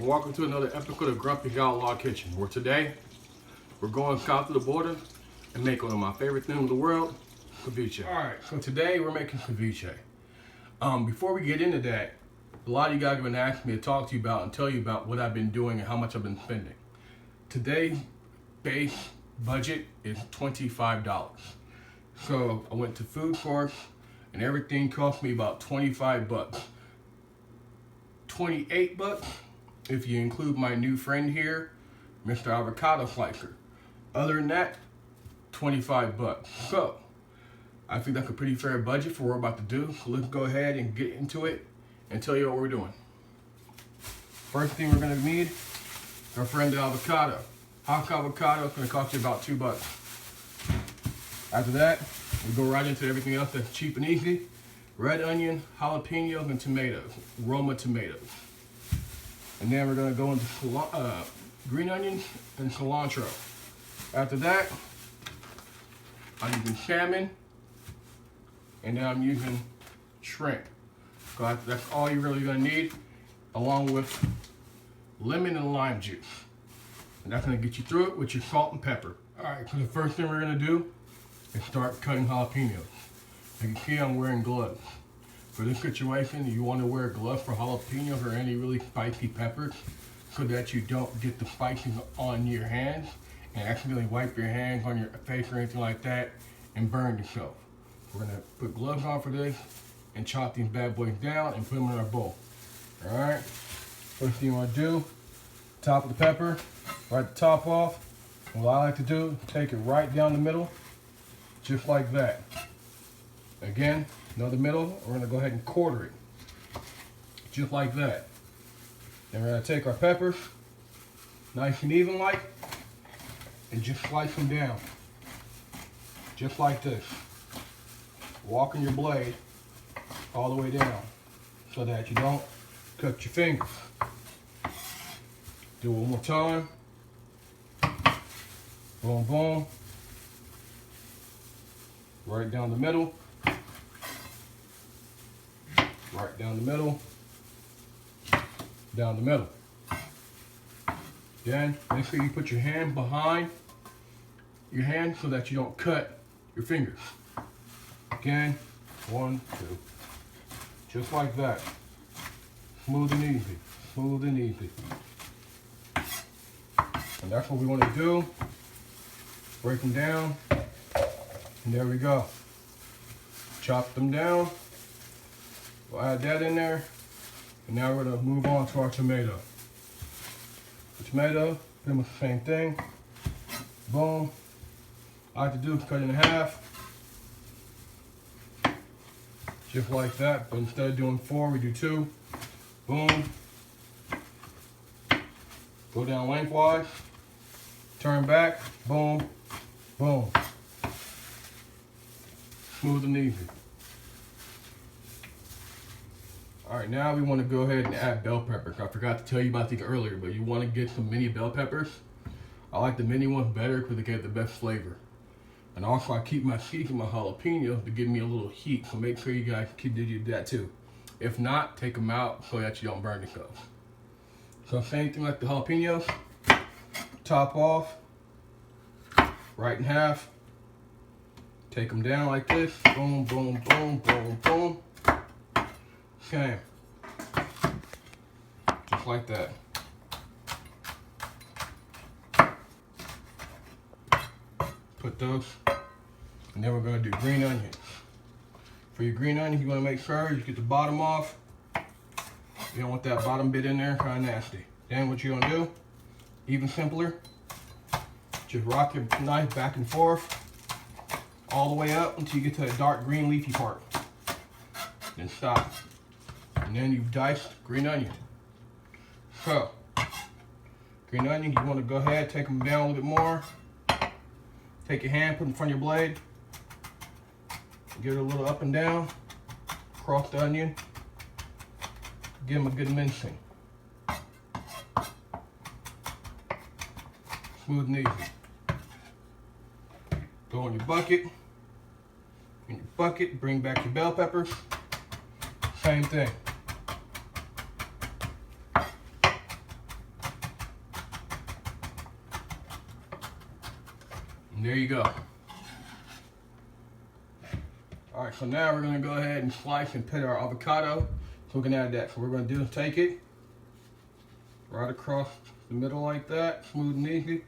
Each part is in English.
Welcome to another episode of Grumpy Outlaw Kitchen, where today we're going south of the border and make one of my favorite things in the world, ceviche. Alright, so today we're making ceviche. Before we get into that, a lot of you guys have been asking me to talk to you about and tell you about what I've been doing and how much I've been spending. Today's base budget is $25. So I went to food courts and everything cost me about 25 bucks. 28 bucks if you include my new friend here, Mr. Avocado Slicer. Other than that, 25 bucks. So, I think that's a pretty fair budget for what we're about to do. So let's go ahead and get into it and tell you what we're doing. First thing we're gonna need, our friend the avocado. Hot avocado is gonna cost you about 2 bucks. After that, we go right into everything else that's cheap and easy. Red onion, jalapeños, and tomatoes, Roma tomatoes. And then we're gonna go into green onions and cilantro. After that, I'm using salmon, and then I'm using shrimp. So that's all you're really gonna need, along with lemon and lime juice. And that's gonna get you through it with your salt and pepper. All right, so the first thing we're gonna do is start cutting jalapenos. As you can see, I'm wearing gloves. For this situation, you want to wear gloves for jalapenos or any really spicy peppers so that you don't get the spices on your hands and accidentally wipe your hands on your face or anything like that and burn yourself. We're going to put gloves on for this and chop these bad boys down and put them in our bowl. Alright, first thing you want to do, top of the pepper, right the top off. What I like to do, take it right down the middle, just like that. Again, another middle, we're gonna go ahead and quarter it. Just like that. Then we're gonna take our peppers, nice and even like, and just slice them down. Just like this. Walking your blade all the way down so that you don't cut your fingers. Do it one more time. Boom, boom. Right down the middle. Right down the middle, down the middle. Then make sure you put your hand behind your hand so that you don't cut your fingers. Again, 1, 2. Just like that. Smooth and easy, smooth and easy. And that's what we want to do. Break them down, and there we go. Chop them down. We'll add that in there, and now we're gonna move on to our tomato. The tomato, pretty much the same thing. Boom. All I have to do is cut it in half. Just like that, but instead of doing 4, we do 2. Boom. Go down lengthwise. Turn back. Boom. Boom. Smooth and easy. All right, now we want to go ahead and add bell peppers. I forgot to tell you about these earlier, but you want to get some mini bell peppers. I like the mini ones better because they get the best flavor. And also, I keep my seeds and my jalapenos to give me a little heat, so make sure you guys do that too. If not, take them out so that you don't burn yourselves. So same thing like the jalapenos. Top off, right in half. Take them down like this. Boom, boom, boom, boom, boom. Okay, just like that. Put those, and then we're gonna do green onions. For your green onions, you wanna make sure you get the bottom off. You don't want that bottom bit in there, kinda nasty. Then what you're gonna do, even simpler, just rock your knife back and forth, all the way up until you get to the dark green leafy part. Then stop. And then you've diced green onion. So, green onion, you want to go ahead, take them down a little bit more. Take your hand, put it in front of your blade. Give it a little up and down. Cross the onion. Give them a good mincing. Smooth and easy. Go in your bucket. In your bucket, bring back your bell peppers. Same thing. And there you go. All right, so now we're gonna go ahead and slice and pit our avocado. So we can add that. So what we're gonna do is take it right across the middle like that, smooth and easy.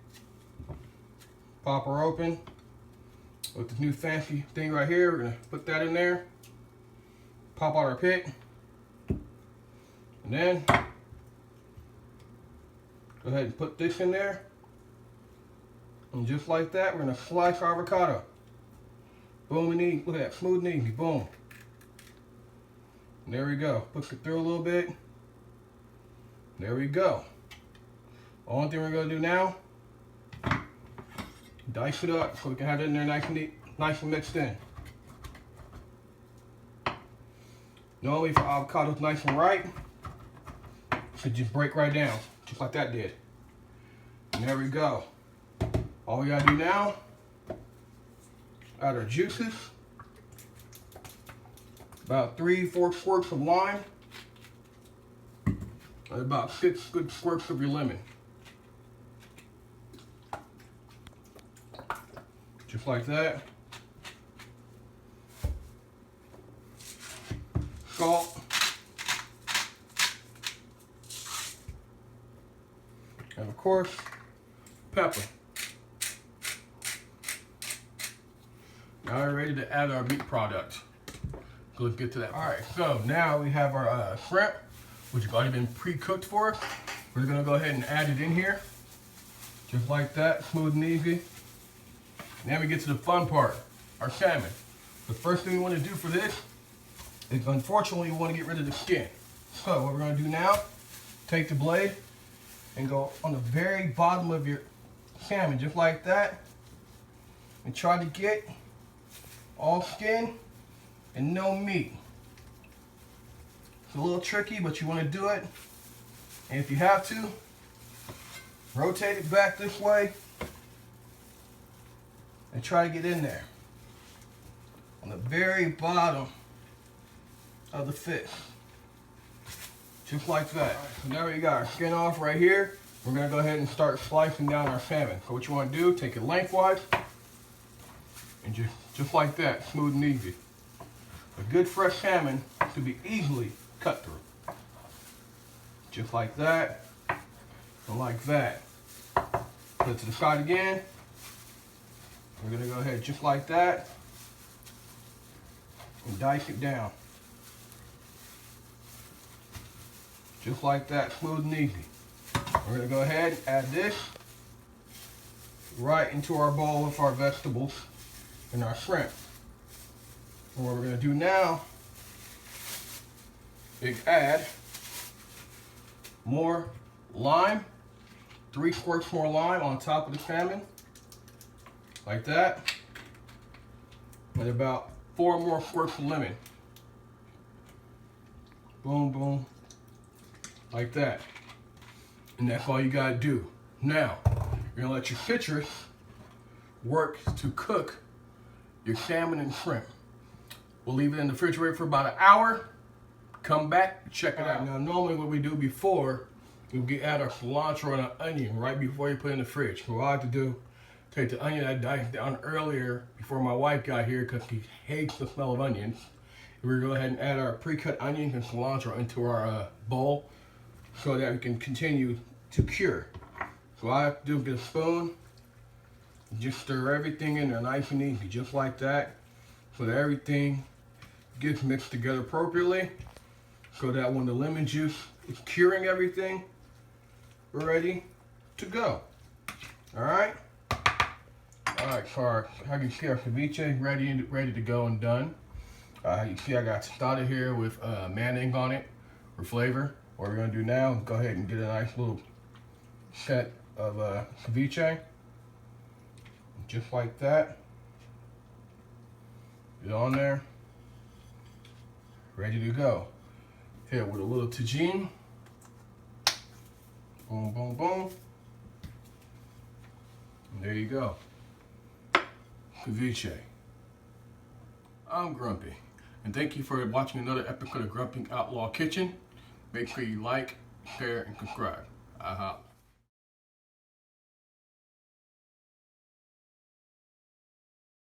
Pop her open. With this new fancy thing right here, we're gonna put that in there. Pop out our pit. And then, go ahead and put this in there. And just like that, we're gonna slice our avocado. Boom and easy, look at that, smooth and easy, boom. And there we go, push it through a little bit. There we go. Only thing we're gonna do now, dice it up so we can have it in there nice and neat, nice and mixed in. Normally for avocados nice and ripe, it should just break right down, just like that did. And there we go. All we gotta do now, add our juices, about 3-4 squirts of lime, and about 6 good squirts of your lemon. Just like that. Salt. And of course, pepper. Now we're ready to add our meat product. So let's get to that. All right, so now we have our shrimp, which has already been pre-cooked for us. We're gonna go ahead and add it in here. Just like that, smooth and easy. Now we get to the fun part, our salmon. The first thing we want to do for this is, unfortunately, we want to get rid of the skin. So what we're going to do now, take the blade and go on the very bottom of your salmon, just like that, and try to get all skin and no meat. It's a little tricky, but you want to do it. And if you have to, rotate it back this way and try to get in there on the very bottom of the fish, just like that. So now we got our skin off right here. We're gonna go ahead and start slicing down our salmon. So what you want to do, take it lengthwise and just like that, smooth and easy. A good fresh salmon to be easily cut through, just like that and like that. Put it to the side again. We're gonna go ahead just like that and dice it down. Just like that, smooth and easy. We're gonna go ahead and add this right into our bowl of our vegetables and our shrimp. And what we're gonna do now is add more lime, 3 squirts more lime on top of the salmon. Like that, and about 4 more squirts of lemon. Boom, boom, like that. And that's all you gotta do. Now, you're gonna let your citrus work to cook your salmon and shrimp. We'll leave it in the refrigerator for about an hour. Come back, check it out. Now, normally what we do before, we add our cilantro and an onion right before you put it in the fridge. So what I like to do, take the onion I diced down earlier before my wife got here because she hates the smell of onions. And we're gonna go ahead and add our pre-cut onions and cilantro into our bowl so that we can continue to cure. So what I have to do is get a spoon, just stir everything in there nice and easy, just like that, so that everything gets mixed together appropriately, so that when the lemon juice is curing everything, we're ready to go. All right. All right, so how you see our ceviche ready to go and done. You see I got Tostada here with mayonnaise on it for flavor. What we're gonna do now is go ahead and get a nice little set of ceviche, just like that. Get on there, ready to go. Here with a little Tajin. Boom, boom, boom. And there you go. Ceviche. I'm Grumpy, and thank you for watching another episode of Grumpy Outlaw Kitchen. Make sure you like, share, and subscribe.